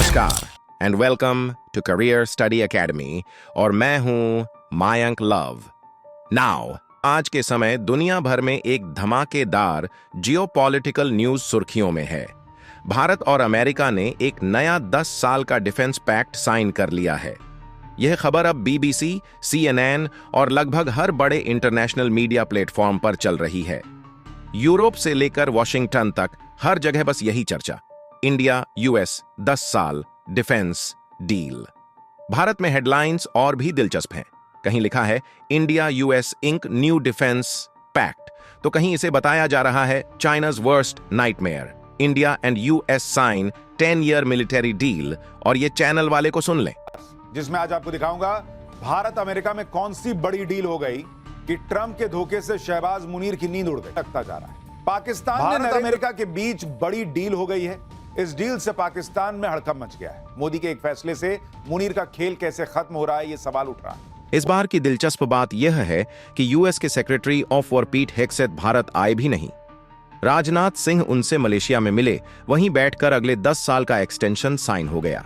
नमस्कार and welcome to career study academy और मैं हूं मायंक लव। नाउ आज के समय दुनिया भर में एक धमाकेदार जियोपॉलिटिकल न्यूज सुर्खियों में है। भारत और अमेरिका ने एक नया 10 साल का डिफेंस पैक्ट साइन कर लिया है। यह खबर अब बीबीसी, CNN और लगभग हर बड़े इंटरनेशनल मीडिया प्लेटफॉर्म पर चल रही है। यूरोप से लेकर वॉशिंगटन तक हर जगह बस यही चर्चा, इंडिया यूएस 10 साल डिफेंस डील। भारत में हेडलाइंस और भी दिलचस्प हैं। कहीं लिखा है India US ink new defence pact, तो कहीं इसे बताया जा रहा है China's worst nightmare, India and US sign 10-year military deal. और ये चैनल वाले को सुन लें, जिसमें आज आपको दिखाऊंगा भारत अमेरिका में कौन सी बड़ी डील हो गई कि ट्रंप के धोखे से शहबाज मुनीर की नींद उड़ गई। लगता जा रहा है पाकिस्तान और अमेरिका के बीच बड़ी डील हो गई है। इस डील से पाकिस्तान में हड़कंप मच गया है। मोदी के एक फैसले से मुनीर का खेल कैसे खत्म हो रहा है, ये सवाल उठ रहा है। इस बार की दिलचस्प बात यह है कि यूएस के सेक्रेटरी ऑफ वॉर पीट हेग्सेथ भारत आए भी नहीं। राजनाथ सिंह उनसे मलेशिया में मिले, वहीं बैठकर अगले 10 साल का एक्सटेंशन साइन हो गया।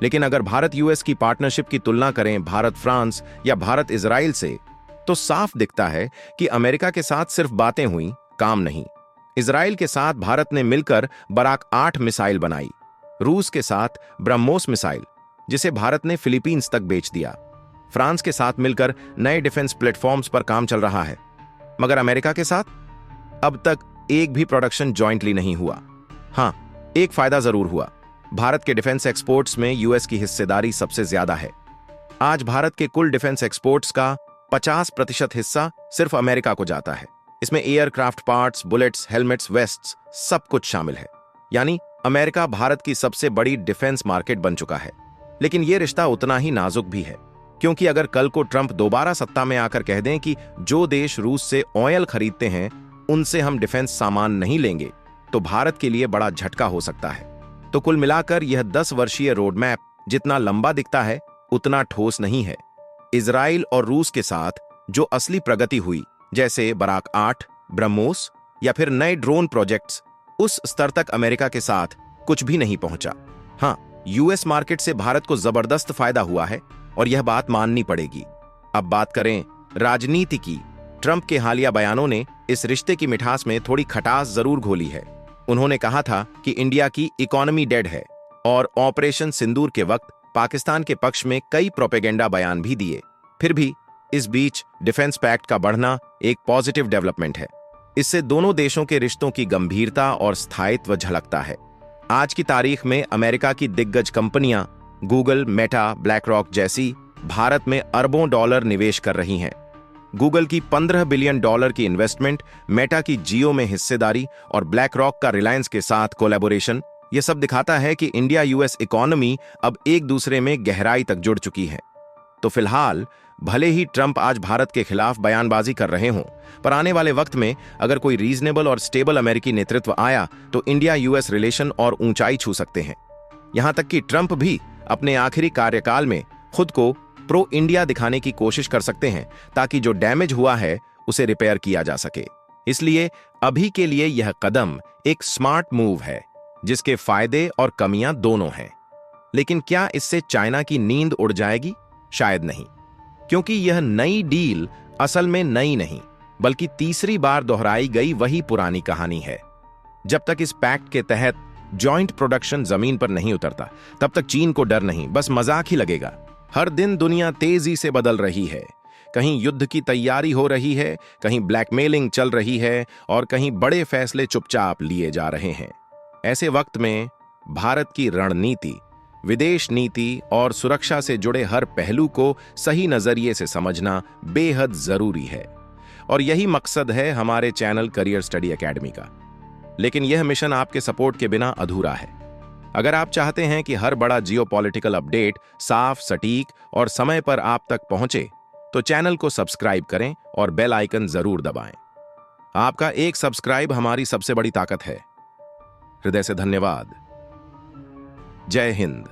लेकिन अगर भारत यूएस की पार्टनरशिप की तुलना करें भारत फ्रांस या भारत इजराइल से, तो साफ दिखता है कि अमेरिका के साथ सिर्फ बातें हुई, काम नहीं। इजराइल के साथ भारत ने मिलकर बराक 8 मिसाइल बनाई, रूस के साथ ब्रह्मोस मिसाइल जिसे भारत ने फिलीपींस तक बेच दिया, फ्रांस के साथ मिलकर नए डिफेंस प्लेटफॉर्म्स पर काम चल रहा है। मगर अमेरिका के साथ अब तक एक भी प्रोडक्शन जॉइंटली नहीं हुआ। हां, एक फायदा जरूर हुआ, भारत के डिफेंस एक्सपोर्ट्स में यूएस की हिस्सेदारी सबसे ज्यादा है। आज भारत के कुल डिफेंस एक्सपोर्ट्स का 50% हिस्सा सिर्फ अमेरिका को जाता है। इसमें aircraft parts, bullets, helmets, wastes सब कुछ शामिल है। यानी अमेरिका भारत की सबसे बड़ी डिफेंस मार्केट बन चुका है। लेकिन यह रिश्ता उतना ही नाजुक भी है, क्योंकि अगर कल को ट्रंप दोबारा सत्ता में आकर कह दें कि जो देश रूस से ऑयल खरीदते हैं उनसे हम डिफेंस सामान नहीं लेंगे, तो भारत के लिए बड़ा झटका हो सकता है। तो कुल मिलाकर यह 10 वर्षीय रोड मैप जितना लंबा दिखता है उतना ठोस नहीं है। इजराइल और रूस के साथ जो असली प्रगति हुई, जैसे बराक 8, ब्रह्मोस या फिर नए ड्रोन प्रोजेक्ट्स, उस स्तर तक अमेरिका के साथ कुछ भी नहीं पहुंचा। हां, यूएस मार्केट से भारत को जबरदस्त फायदा हुआ है और यह बात माननी पड़ेगी। अब बात करें राजनीति की। ट्रंप के हालिया बयानों ने इस रिश्ते की मिठास में थोड़ी खटास जरूर घोली है। उन्होंने कहा था कि इंडिया की इकोनॉमी डेड है और ऑपरेशन सिंदूर के वक्त पाकिस्तान के पक्ष में कई प्रोपेगेंडा बयान भी दिए। फिर भी इस बीच डिफेंस पैक्ट का बढ़ना एक पॉजिटिव डेवलपमेंट है। इससे दोनों देशों के रिश्तों की गंभीरता और स्थायित्व झलकता है। आज की तारीख में अमेरिका की दिग्गज कंपनियां गूगल, मेटा, ब्लैकरॉक जैसी भारत में अरबों डॉलर निवेश कर रही हैं। गूगल की $15 बिलियन की इन्वेस्टमेंट, मेटा की जियो में हिस्सेदारी और ब्लैकरॉक का रिलायंस के साथ कोलैबोरेशन, यह सब दिखाता है कि इंडिया यूएस इकोनॉमी अब एक दूसरे में गहराई तक जुड़ चुकी है। तो फिलहाल भले ही ट्रंप आज भारत के खिलाफ बयानबाजी कर रहे हों, पर आने वाले वक्त में अगर कोई रीजनेबल और स्टेबल अमेरिकी नेतृत्व आया तो इंडिया यूएस रिलेशन और ऊंचाई छू सकते हैं। यहां तक कि ट्रंप भी अपने आखिरी कार्यकाल में खुद को प्रो इंडिया दिखाने की कोशिश कर सकते हैं, ताकि जो डैमेज हुआ है उसे रिपेयर किया जा सके। इसलिए अभी के लिए यह कदम एक स्मार्ट मूव है, जिसके फायदे और कमियां दोनों हैं। लेकिन क्या इससे चाइना की नींद उड़ जाएगी? शायद नहीं, क्योंकि यह नई डील असल में नई नहीं, बल्कि तीसरी बार दोहराई गई वही पुरानी कहानी है। जब तक इस पैक्ट के तहत जॉइंट प्रोडक्शन जमीन पर नहीं उतरता, तब तक चीन को डर नहीं, बस मजाक ही लगेगा। हर दिन दुनिया तेजी से बदल रही है। कहीं युद्ध की तैयारी हो रही है, कहीं ब्लैकमेलिंग चल रही है और कहीं बड़े फैसले चुपचाप लिए जा रहे हैं। ऐसे वक्त में भारत की रणनीति, विदेश नीति और सुरक्षा से जुड़े हर पहलू को सही नजरिए से समझना बेहद जरूरी है। और यही मकसद है हमारे चैनल करियर स्टडी एकेडमी का। लेकिन यह मिशन आपके सपोर्ट के बिना अधूरा है। अगर आप चाहते हैं कि हर बड़ा जियोपॉलिटिकल अपडेट साफ, सटीक और समय पर आप तक पहुंचे, तो चैनल को सब्सक्राइब करें और बेल आइकन जरूर दबाएं। आपका एक सब्सक्राइब हमारी सबसे बड़ी ताकत है। हृदय से धन्यवाद। जय हिंद।